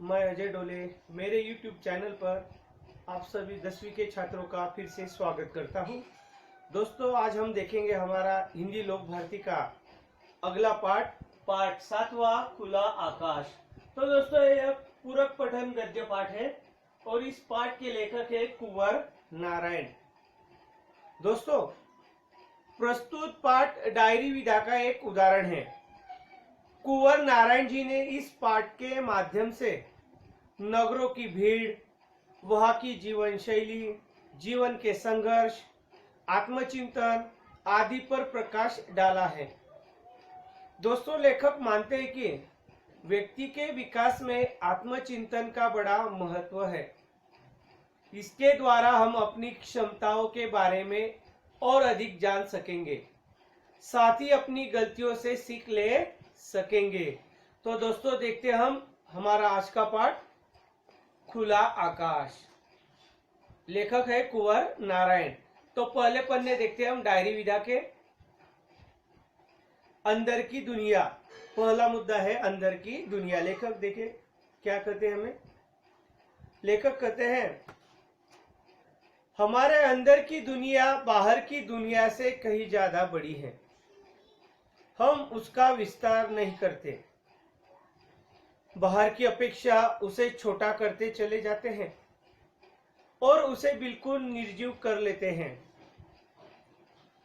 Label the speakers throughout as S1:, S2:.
S1: मैं अजय डोले मेरे YouTube चैनल पर आप सभी 10वीं के छात्रों का फिर से स्वागत करता हूं। दोस्तों, आज हम देखेंगे हमारा हिंदी लोक भारती का अगला पाठ 7वां खुला आकाश। तो दोस्तों, यह पूरक पठन गद्य पाठ है और इस पाठ के लेखक है कुंवर नारायण। दोस्तों, प्रस्तुत पाठ डायरी विधा का एक उदाहरण है। कुंवर नारायण जी ने इस पाठ के माध्यम से नगरों की भीड़, वहां की जीवन शैली, जीवन के संघर्ष, आत्मचिंतन आदि पर प्रकाश डाला है। दोस्तों, लेखक मानते हैं कि व्यक्ति के विकास में आत्मचिंतन का बड़ा महत्व है। इसके द्वारा हम अपनी क्षमताओं के बारे में और अधिक जान सकेंगे, साथ ही अपनी गलतियों से सीख ले सकेंगे। तो दोस्तों, देखते हम हमारा आज का पाठ खुला आकाश। लेखक है कुंवर नारायण। तो पहले पन्ने देखते हैं हम डायरी विधा के। अंदर की दुनिया, पहला मुद्दा है अंदर की दुनिया। लेखक देखे क्या कहते हैं हमें। लेखक कहते हैं, हमारे अंदर की दुनिया बाहर की दुनिया से कहीं ज्यादा बड़ी है। हम उसका विस्तार नहीं करते, बाहर की अपेक्षा उसे छोटा करते चले जाते हैं और उसे बिल्कुल निर्जीव कर लेते हैं।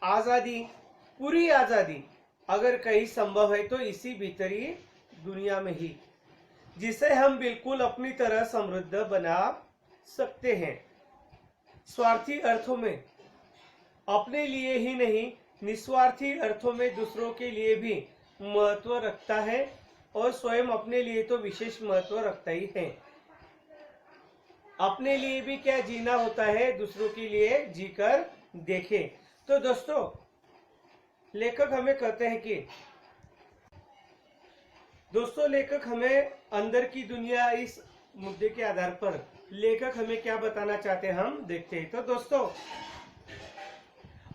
S1: आजादी, पूरी आजादी अगर कहीं संभव है तो इसी भीतरी दुनिया में ही, जिसे हम बिल्कुल अपनी तरह समृद्ध बना सकते हैं। स्वार्थी अर्थों में अपने लिए ही नहीं, निस्वार्थी अर्थों में दूसरों के लिए भी महत्व रखता है और स्वयं अपने लिए तो विशेष महत्व रखता ही है। अपने लिए भी क्या जीना होता है, दूसरों के लिए जीकर देखें। तो दोस्तों, लेखक हमें कहते हैं कि लेखक हमें अंदर की दुनिया, इस मुद्दे के आधार पर लेखक हमें क्या बताना चाहते हैं हम देखते हैं। तो दोस्तों,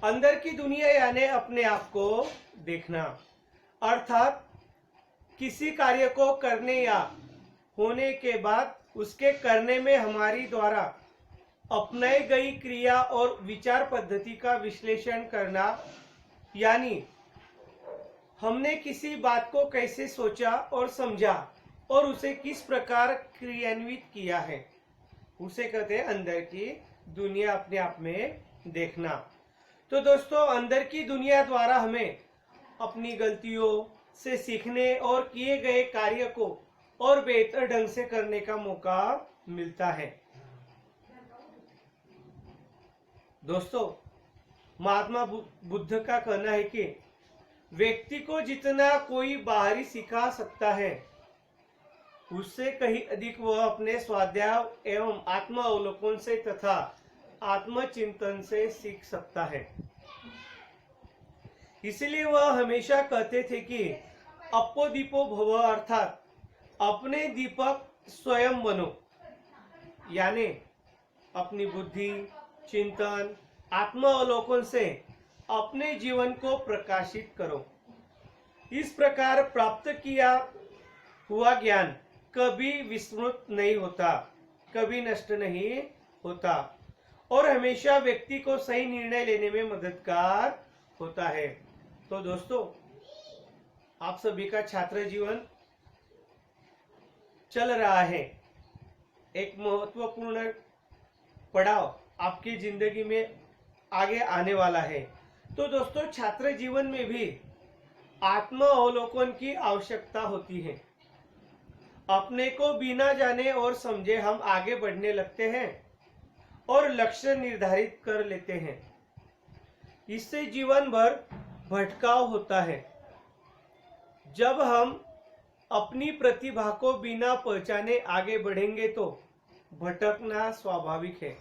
S1: अंदर की दुनिया यानी अपने आप को देखना, अर्थात किसी कार्य को करने या होने के बाद उसके करने में हमारी द्वारा अपनाई गई क्रिया और विचार पद्धति का विश्लेषण करना, यानी हमने किसी बात को कैसे सोचा और समझा और उसे किस प्रकार क्रियान्वित किया है, उसे कहते हैं अंदर की दुनिया, अपने आप में देखना। तो दोस्तों, अंदर की दुनिया द्वारा हमें अपनी गलतियों से सीखने और किए गए कार्य को और बेहतर ढंग से करने का मौका मिलता है। दोस्तों, महात्मा बुद्ध का कहना है कि व्यक्ति को जितना कोई बाहरी सिखा सकता है, उससे कहीं अधिक वह अपने स्वाध्याय एवं आत्म अवलोकन से तथा आत्मचिंतन से सीख सकता है। इसलिए वह हमेशा कहते थे कि अपो दीपो भव, अर्थात अपने दीपक स्वयं बनो, यानी अपनी बुद्धि, चिंतन, आत्म अवलोकन से अपने जीवन को प्रकाशित करो। इस प्रकार प्राप्त किया हुआ ज्ञान कभी विस्मृत नहीं होता, कभी नष्ट नहीं होता और हमेशा व्यक्ति को सही निर्णय लेने में मददगार होता है। तो दोस्तों, आप सभी का छात्र जीवन चल रहा है, एक महत्वपूर्ण पड़ाव आपकी जिंदगी में आगे आने वाला है। तो दोस्तों, छात्र जीवन में भी आत्म अवलोकन की आवश्यकता होती है। अपने को बिना जाने और समझे हम आगे बढ़ने लगते हैं और लक्ष्य निर्धारित कर लेते हैं। इससे जीवन भर भटकाव होता है। जब हम अपनी प्रतिभा को बिना पहचाने आगे बढ़ेंगे तो भटकना स्वाभाविक है।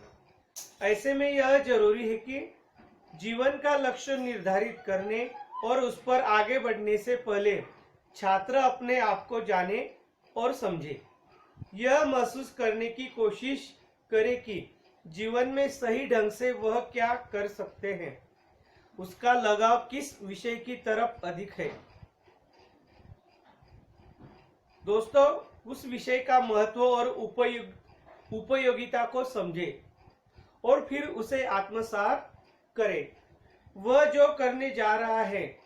S1: ऐसे में यह जरूरी है कि जीवन का लक्ष्य निर्धारित करने और उस पर आगे बढ़ने से पहले छात्र अपने आप को जाने और समझे, यह महसूस करने की कोशिश करे कि जीवन में सही ढंग से वह क्या कर सकते हैं, उसका लगाव किस विषय की तरफ अधिक है। दोस्तों, उस विषय का महत्व और उपयोगिता को समझे और फिर उसे आत्मसात करे। वह जो करने जा रहा है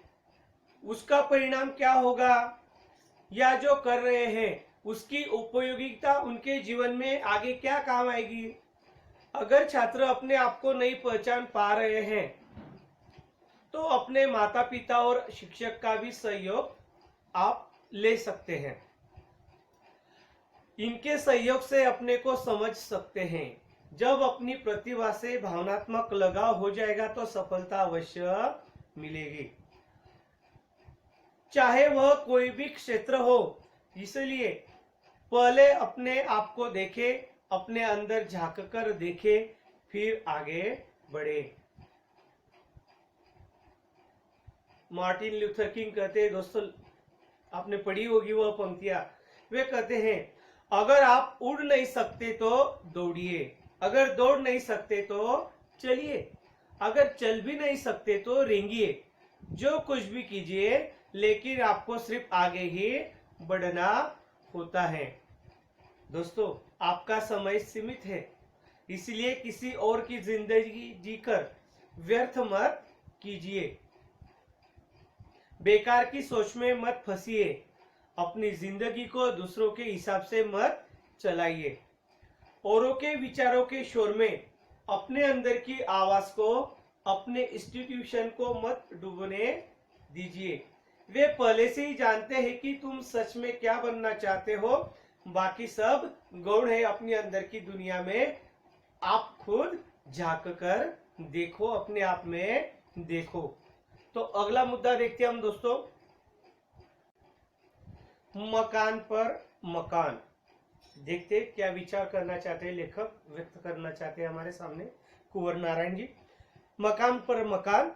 S1: उसका परिणाम क्या होगा या जो कर रहे हैं उसकी उपयोगिता उनके जीवन में आगे क्या काम आएगी। अगर छात्र अपने आप को नहीं पहचान पा रहे हैं तो अपने माता पिता और शिक्षक का भी सहयोग आप ले सकते हैं। इनके सहयोग से अपने को समझ सकते हैं। जब अपनी प्रतिभा से भावनात्मक लगाव हो जाएगा तो सफलता अवश्य मिलेगी, चाहे वह कोई भी क्षेत्र हो। इसलिए पहले अपने आप को देखे, अपने अंदर झांक कर देखे, फिर आगे बढ़े। मार्टिन लूथर किंग कहते हैं, दोस्तों आपने पढ़ी होगी वह पंक्तियां, वे कहते हैं अगर आप उड़ नहीं सकते तो दौड़िए, अगर दौड़ नहीं सकते तो चलिए, अगर चल भी नहीं सकते तो रेंगिए। जो कुछ भी कीजिए लेकिन आपको सिर्फ आगे ही बढ़ना होता है। दोस्तों आपका समय सीमित है, इसलिए किसी और की जिंदगी जीकर व्यर्थ मत कीजिए। बेकार की सोच में मत फंसिए। अपनी जिंदगी को दूसरों के हिसाब से मत चलाइए। औरों के विचारों के शोर में अपने अंदर की आवाज को, अपने इंस्टीट्यूशन को मत डूबने दीजिए। वे पहले से ही जानते हैं कि तुम सच में क्या बनना चाहते हो। बाकी सब गौण है अपनी अंदर की दुनिया में। आप खुद झांक कर देखो, अपने आप में देखो। तो अगला मुद्दा देखते हैं हम दोस्तों, मकान पर मकान। देखते क्या विचार करना चाहते हैं लेखक, व्यक्त करना चाहते हैं हमारे सामने कुंवर नारायण जी। मकान पर मकान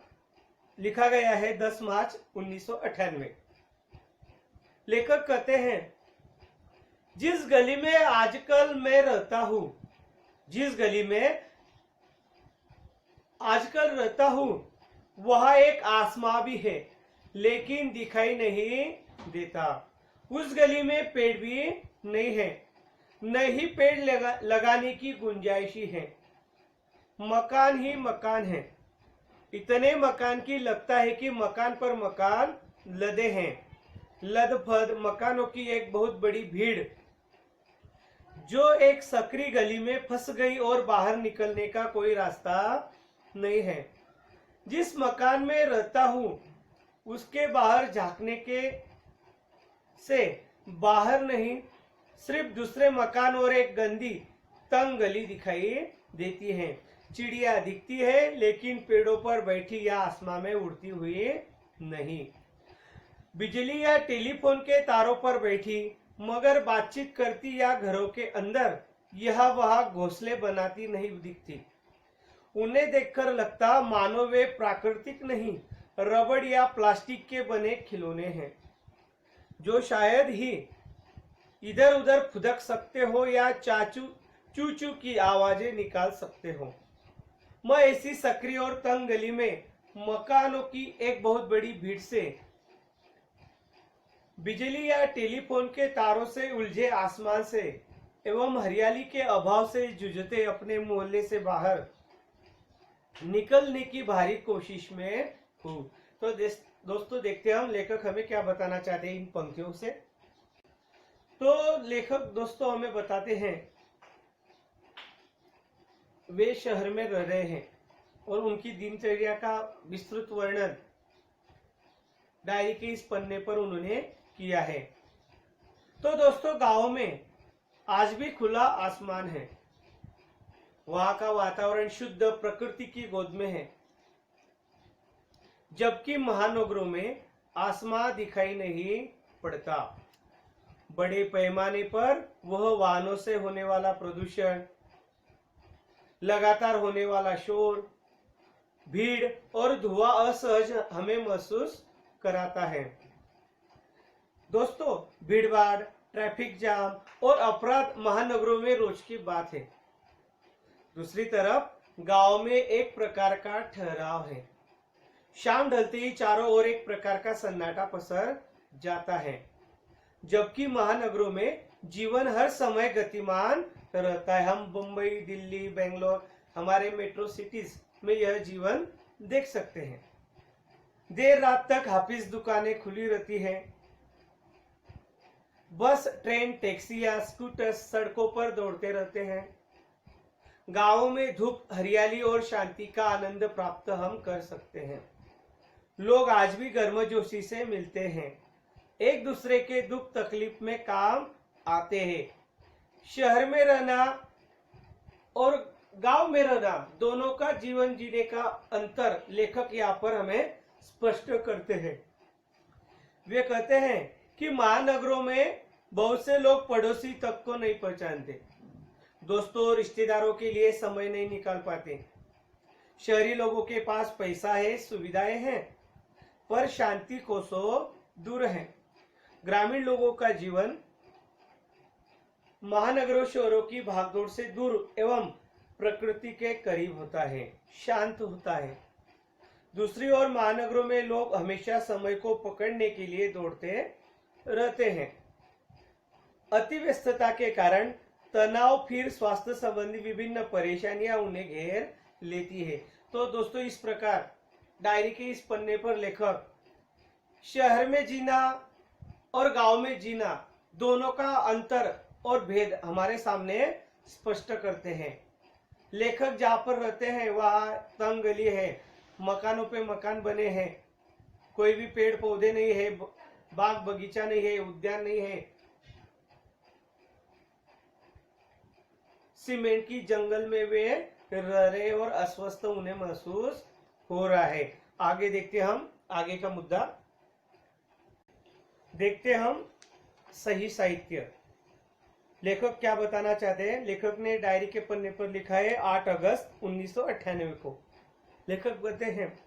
S1: लिखा गया है 10 मार्च 1998। लेखक कहते हैं, जिस गली में आजकल मैं रहता हूं, जिस गली में आजकल रहता हूं वहां एक आसमां भी है लेकिन दिखाई नहीं देता। उस गली में पेड़ भी नहीं है, न ही पेड़ लगाने की गुंजाइश ही है। मकान ही मकान है। इतने मकान की लगता है कि मकान पर मकान लदे हैं। लदफद मकानों की एक बहुत बड़ी भीड़ जो एक सकरी गली में फंस गई और बाहर निकलने का कोई रास्ता नहीं है। जिस मकान में रहता हूं उसके बाहर झांकने के से बाहर नहीं, सिर्फ दूसरे मकान और एक गंदी तंग गली दिखाई देती है। चिड़िया दिखती है लेकिन पेड़ों पर बैठी या आसमान में उड़ती हुई नहीं। बिजली या टेलीफोन के तारों पर बैठी मगर बातचीत करती या घरों के अंदर यह वह घोंसले बनाती नहीं दिखती। उन्हें देखकर लगता मानो वे प्राकृतिक नहीं, रबड़ या प्लास्टिक के बने खिलौने हैं जो शायद ही इधर उधर फुदक सकते हो या चू चू की आवाजें निकाल सकते हो। मैं ऐसी सक्रिय और तंग गली में मकानों की एक बहुत बड़ी भीड़ से, बिजली या टेलीफोन के तारों से उलझे आसमान से एवं हरियाली के अभाव से जूझते अपने मोहल्ले से बाहर निकलने की भारी कोशिश में हूँ। तो दोस्तों देखते हैं हम लेखक हमें क्या बताना चाहते हैं इन पंक्तियों से। तो लेखक दोस्तों हमें बताते हैं वे शहर में रह रहे हैं और उनकी दिनचर्या का विस्तृत वर्णन डायरी के इस पन्ने पर उन्होंने किया है। तो दोस्तों गांव में आज भी खुला आसमान है, वहां का वातावरण शुद्ध प्रकृति की गोद में है, जबकि महानगरों में आसमान दिखाई नहीं पड़ता। बड़े पैमाने पर वह वाहनों से होने वाला प्रदूषण, लगातार होने वाला शोर, भीड़ और धुआं असहज हमें महसूस कराता है। दोस्तों भीड़भाड़, ट्रैफिक जाम और अपराध महानगरों में रोज की बात है। दूसरी तरफ गांव में एक प्रकार का ठहराव है। शाम ढलते ही चारों ओर एक प्रकार का सन्नाटा पसर जाता है, जबकि महानगरों में जीवन हर समय गतिमान रहता है। हम मुंबई, दिल्ली, बेंगलोर, हमारे मेट्रो सिटीज में यह जीवन देख सकते हैं। देर रात तक ऑफिस, दुकानें खुली रहती हैं। बस, ट्रेन, टैक्सी या स्कूटर सड़कों पर दौड़ते रहते हैं। गांवों में धूप, हरियाली और शांति का आनंद प्राप्त हम कर सकते हैं। लोग आज भी गर्मजोशी से मिलते हैं, एक दूसरे के दुख तकलीफ में काम आते हैं। शहर में रहना और गांव में रहना दोनों का जीवन जीने का अंतर लेखक यहाँ पर हमें स्पष्ट करते हैं। वे कहते हैं कि महानगरों में बहुत से लोग पड़ोसी तक को नहीं पहचानते, दोस्तों रिश्तेदारों के लिए समय नहीं निकाल पाते। शहरी लोगों के पास पैसा है, सुविधाएं हैं, पर शांति कोसों दूर है। ग्रामीण लोगों का जीवन महानगरों, शहरों की भागदौड़ से दूर एवं प्रकृति के करीब होता है, शांत होता है। दूसरी ओर महानगरों में लोग हमेशा समय को पकड़ने के लिए दौड़ते रहते हैं। अति व्यस्तता के कारण तनाव, फिर स्वास्थ्य संबंधी विभिन्न परेशानियां उन्हें घेर लेती है। तो दोस्तों, इस प्रकार डायरी के इस पन्ने पर लेखक शहर में जीना और गांव में जीना दोनों का अंतर और भेद हमारे सामने स्पष्ट करते हैं। लेखक जहाँ पर रहते हैं वहाँ तंग गली है, मकानों पे मकान बने हैं, कोई भी पेड़ पौधे नहीं है, बाग बगीचा नहीं है, उद्यान नहीं है, सीमेंट की जंगल में वे रह रहे और अस्वस्थ उन्हें महसूस हो रहा है। आगे देखते हम आगे का मुद्दा देखते हम सही साहित्य। लेखक क्या बताना चाहते हैं? लेखक ने डायरी के पन्ने पर लिखा है 8 अगस्त 1998 को। लेखक कहते हैं,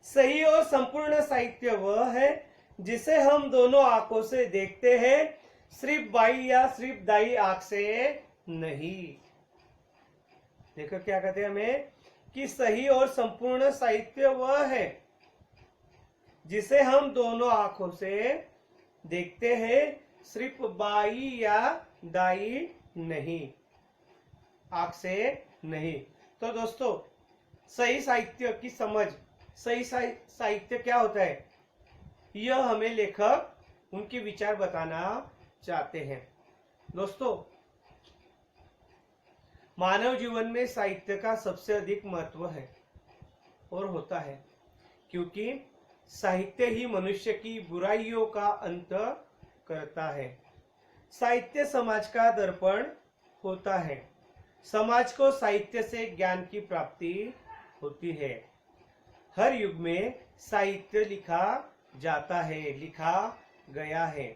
S1: सही और संपूर्ण साहित्य वह है जिसे हम दोनों आंखों से देखते हैं, सिर्फ बाई या सिर्फ दाई आंख से नहीं। लेखक क्या कहते हैं हमें कि सही और संपूर्ण साहित्य वह है जिसे हम दोनों आंखों से देखते हैं, सिर्फ बाई या दाई नहीं, आंख से नहीं। तो दोस्तों, सही साहित्य की समझ, सही साहित्य क्या होता है, यह हमें लेखक उनके विचार बताना चाहते हैं। दोस्तों, मानव जीवन में साहित्य का सबसे अधिक महत्व है और होता है, क्योंकि साहित्य ही मनुष्य की बुराइयों का अंत करता है। साहित्य समाज का दर्पण होता है। समाज को साहित्य से ज्ञान की प्राप्ति होती है। हर युग में साहित्य लिखा जाता है, लिखा गया है।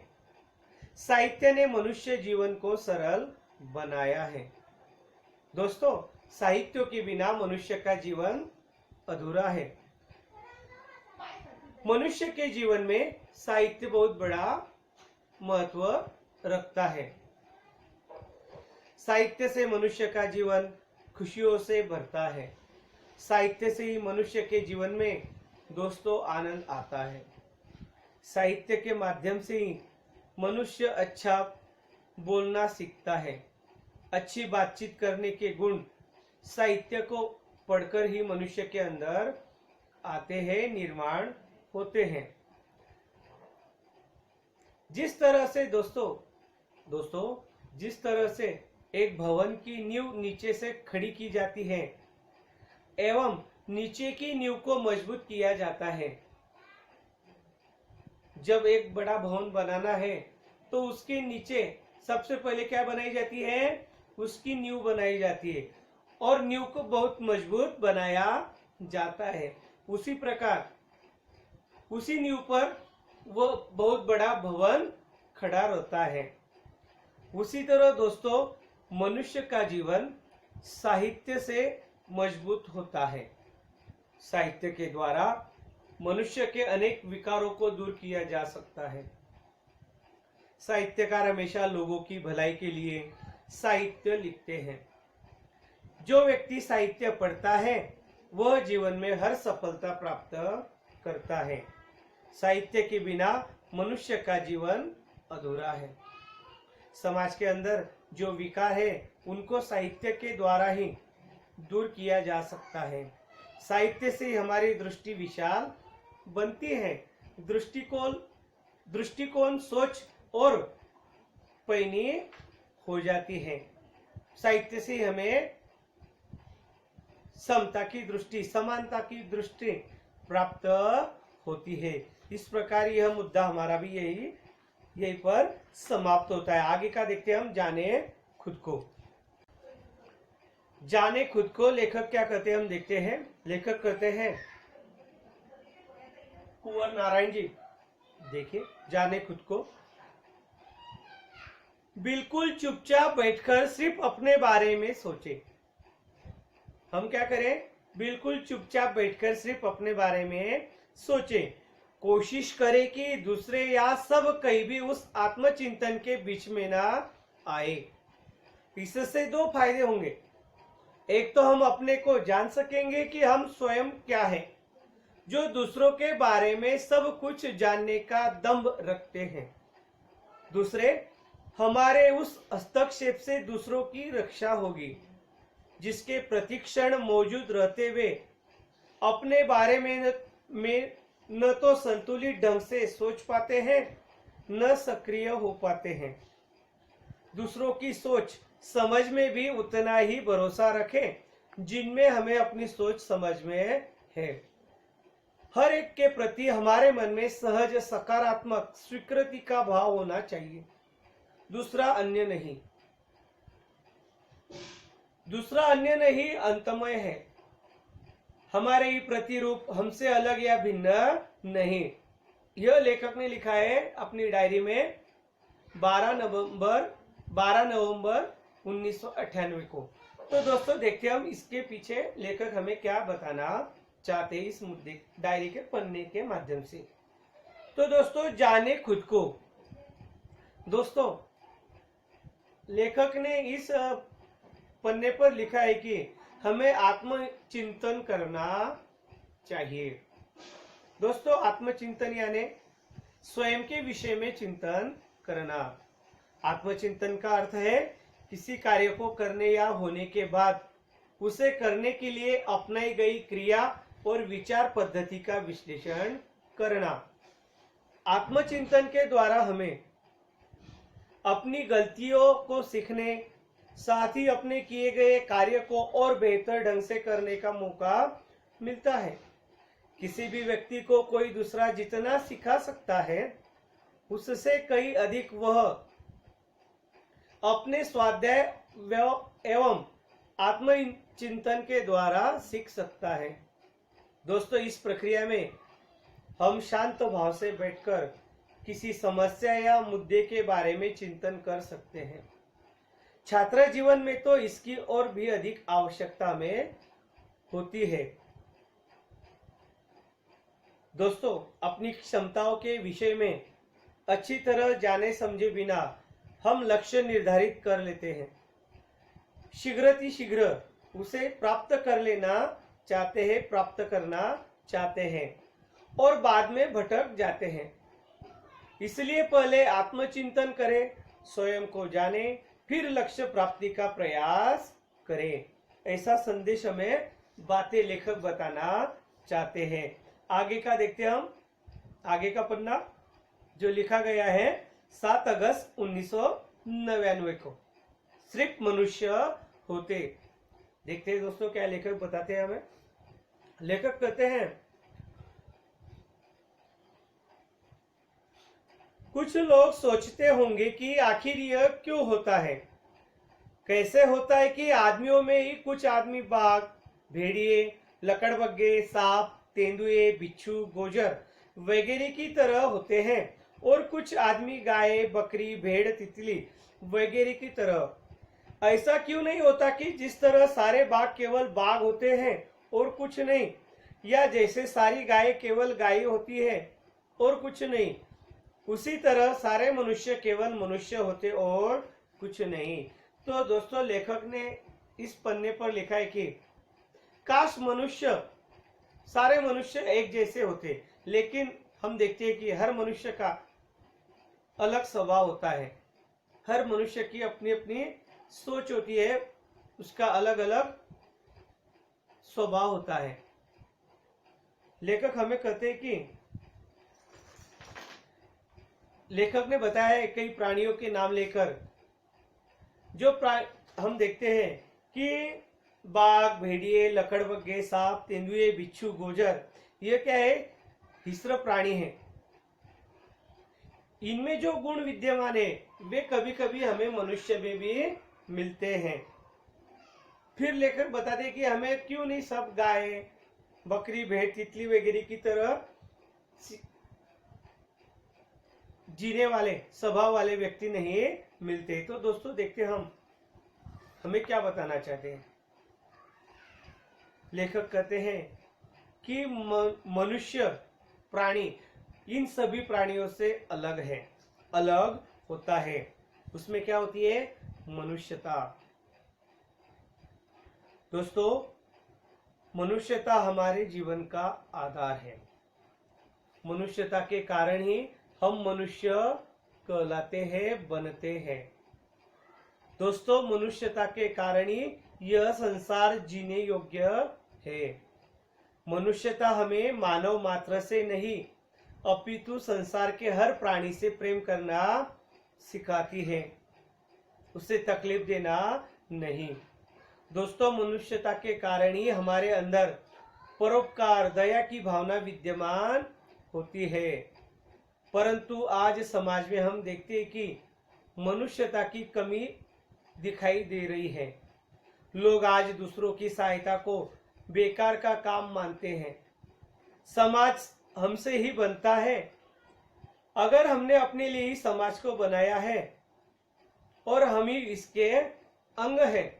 S1: साहित्य ने मनुष्य जीवन को सरल बनाया है। दोस्तों, साहित्य के बिना मनुष्य का जीवन अधूरा है। मनुष्य के जीवन में साहित्य बहुत बड़ा महत्व रखता है। साहित्य से मनुष्य का जीवन खुशियों से भरता है। साहित्य से ही मनुष्य के जीवन में दोस्तों आनंद आता है। साहित्य के माध्यम से ही मनुष्य अच्छा बोलना सीखता है। अच्छी बातचीत करने के गुण साहित्य को पढ़कर ही मनुष्य के अंदर आते हैं, निर्माण होते हैं। जिस तरह से दोस्तों जिस तरह से एक भवन की नींव नीचे से खड़ी की जाती है एवं नीचे की नींव को मजबूत किया जाता है। जब एक बड़ा भवन बनाना है तो उसके नीचे सबसे पहले क्या बनाई जाती है? उसकी नींव बनाई जाती है और नींव को बहुत मजबूत बनाया जाता है। उसी प्रकार उसी नींव पर वो बहुत बड़ा भवन खड़ा रहता है। उसी तरह दोस्तों, मनुष्य का जीवन साहित्य से मजबूत होता है। साहित्य के द्वारा मनुष्य के अनेक विकारों को दूर किया जा सकता है। साहित्यकार हमेशा लोगों की भलाई के लिए साहित्य लिखते हैं। जो व्यक्ति साहित्य पढ़ता है वह जीवन में हर सफलता प्राप्त करता है। साहित्य के बिना मनुष्य का जीवन अधूरा है। समाज के अंदर जो विकार है उनको साहित्य के द्वारा ही दूर किया जा सकता है। साहित्य से हमारी दृष्टि विशाल बनती है, दृष्टिकोण सोच और पैनी हो जाती है। साहित्य से हमें समता की दृष्टि, समानता की दृष्टि प्राप्त होती है। इस प्रकार यह मुद्दा हमारा भी यही पर समाप्त होता है। आगे का देखते हैं हम, जाने खुद को। जाने खुद को लेखक क्या कहते हैं हम देखते हैं। लेखक कहते हैं कुंवर नारायण जी, देखिए जाने खुद को। बिल्कुल चुपचाप बैठकर सिर्फ अपने बारे में सोचे। हम क्या करें, बिल्कुल चुपचाप बैठकर सिर्फ अपने बारे में सोचे। कोशिश करें कि दूसरे या सब कहीं भी उस आत्मचिंतन के बीच में ना आए। इससे दो फायदे होंगे। एक तो हम अपने को जान सकेंगे कि हम स्वयं क्या हैं, जो दूसरों के बारे में सब कुछ जानने का दम्भ रखते हैं। दूसरे, हमारे उस हस्तक्षेप से दूसरों की रक्षा होगी, जिसके प्रतिक्षण मौजूद रहते हुए अपने बारे में न तो संतुलित ढंग से सोच पाते हैं, न सक्रिय हो पाते हैं। दूसरों की सोच समझ में भी उतना ही भरोसा रखें जिनमें हमें अपनी सोच समझ में है। हर एक के प्रति हमारे मन में सहज सकारात्मक स्वीकृति का भाव होना चाहिए, दूसरा अन्य नहीं अंतमय है। हमारे ही प्रतिरूप हमसे अलग या भिन्न नहीं। यह लेखक ने लिखा है अपनी डायरी में 12 नवंबर 1998 को। तो दोस्तों देखते हैं हम इसके पीछे लेखक हमें क्या बताना चाहते हैं इस मुद्दे, डायरी के पन्ने के माध्यम से। तो दोस्तों, जाने खुद को। दोस्तों, लेखक ने इस पन्ने पर लिखा है कि हमें आत्मचिंतन करना चाहिए। दोस्तों, आत्मचिंतन यानी स्वयं के विषय में चिंतन करना। आत्मचिंतन का अर्थ है किसी कार्य को करने या होने के बाद उसे करने के लिए अपनाई गई क्रिया और विचार पद्धति का विश्लेषण करना। आत्मचिंतन के द्वारा हमें अपनी गलतियों को सीखने, साथ ही अपने किए गए कार्य को और बेहतर ढंग से करने का मौका मिलता है। किसी भी व्यक्ति को कोई दूसरा जितना सिखा सकता है, उससे कहीं अधिक वह अपने स्वाध्याय एवं आत्मचिंतन के द्वारा सीख सकता है। दोस्तों, इस प्रक्रिया में हम शांत भाव से बैठकर किसी समस्या या मुद्दे के बारे में चिंतन कर सकते हैं। छात्र जीवन में तो इसकी और भी अधिक आवश्यकता में होती है। दोस्तों, अपनी क्षमताओं के विषय में अच्छी तरह जाने समझे बिना हम लक्ष्य निर्धारित कर लेते हैं, शीघ्र उसे प्राप्त करना चाहते हैं और बाद में भटक जाते हैं। इसलिए पहले आत्मचिंतन करें, स्वयं को जाने, फिर लक्ष्य प्राप्ति का प्रयास करें। ऐसा संदेश हमें बातें लेखक बताना चाहते हैं। आगे का देखते हैं हम। आगे का पन्ना जो लिखा गया है 7 अगस्त 1999 को, सिर्फ मनुष्य होते। देखते हैं दोस्तों क्या लेखक बताते हैं हमें। लेखक कहते हैं, कुछ लोग सोचते होंगे कि आखिर यह क्यों होता है। कैसे होता है कि आदमियों में ही कुछ आदमी बाघ, भेड़िए, लकड़बग्गे, सांप, तेंदुए, बिच्छू, गोजर वगैरह की तरह होते हैं और कुछ आदमी गाय, बकरी, भेड़, तितली वगैरह की तरह। ऐसा क्यों नहीं होता कि जिस तरह सारे बाघ केवल बाघ होते हैं और कुछ नहीं, या जैसे सारी गाय केवल गाय होती है और कुछ नहीं, उसी तरह सारे मनुष्य केवल मनुष्य होते और कुछ नहीं। तो दोस्तों, लेखक ने इस पन्ने पर लिखा है कि काश सारे मनुष्य एक जैसे होते, लेकिन हम देखते हैं कि हर मनुष्य का अलग स्वभाव होता है, हर मनुष्य की अपनी अपनी सोच होती है, उसका अलग अलग स्वभाव होता है। लेखक हमें कहते हैं कि लेखक ने बताया है कई प्राणियों के नाम लेकर, जो हम देखते हैं कि बाघ, भेड़िए, लकड़बग्गे, सांप, तेंदुए, बिच्छू, गोजर, ये क्या है? हिंस्र प्राणी है। इनमें जो गुण विद्यमान है वे कभी कभी हमें मनुष्य में भी मिलते हैं। फिर लेखक बताते हैं कि हमें क्यों नहीं सब गाय, बकरी, भेड़, तितली वगैरह की तरह जीने वाले स्वभाव वाले व्यक्ति नहीं मिलते। तो दोस्तों देखते हम हमें क्या बताना चाहते हैं। लेखक कहते हैं कि मनुष्य प्राणी इन सभी प्राणियों से अलग है, अलग होता है। उसमें क्या होती है? मनुष्यता। दोस्तों, मनुष्यता हमारे जीवन का आधार है। मनुष्यता के कारण ही हम मनुष्य कहलाते हैं, बनते हैं। दोस्तों, मनुष्यता के कारण ही यह संसार जीने योग्य है। मनुष्यता हमें मानव मात्र से नहीं अपितु संसार के हर प्राणी से प्रेम करना सिखाती है, उसे तकलीफ देना नहीं। दोस्तों, मनुष्यता के कारण ही हमारे अंदर परोपकार, दया की भावना विद्यमान होती है। परंतु आज समाज में हम देखते हैं कि मनुष्यता की कमी दिखाई दे रही है। लोग आज दूसरों की सहायता को बेकार का काम मानते हैं। समाज हमसे ही बनता है। अगर हमने अपने लिए ही समाज को बनाया है और हम ही इसके अंग हैं,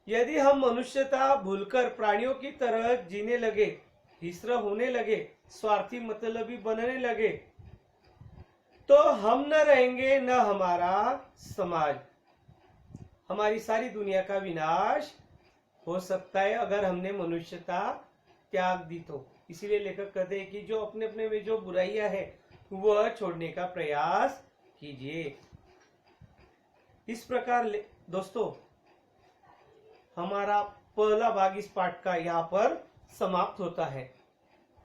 S1: यदि हम मनुष्यता भूलकर प्राणियों की तरह जीने लगे, हिंस्र होने लगे, स्वार्थी मतलबी बनने लगे, तो हम न रहेंगे न हमारा समाज। हमारी सारी दुनिया का विनाश हो सकता है अगर हमने मनुष्यता त्याग दी तो। इसीलिए लेखक कहते हैं कि जो अपने अपने में जो बुराइयां है वह छोड़ने का प्रयास कीजिए। इस प्रकार दोस्तों, हमारा पहला भाग इस पाठ का यहाँ पर समाप्त होता है।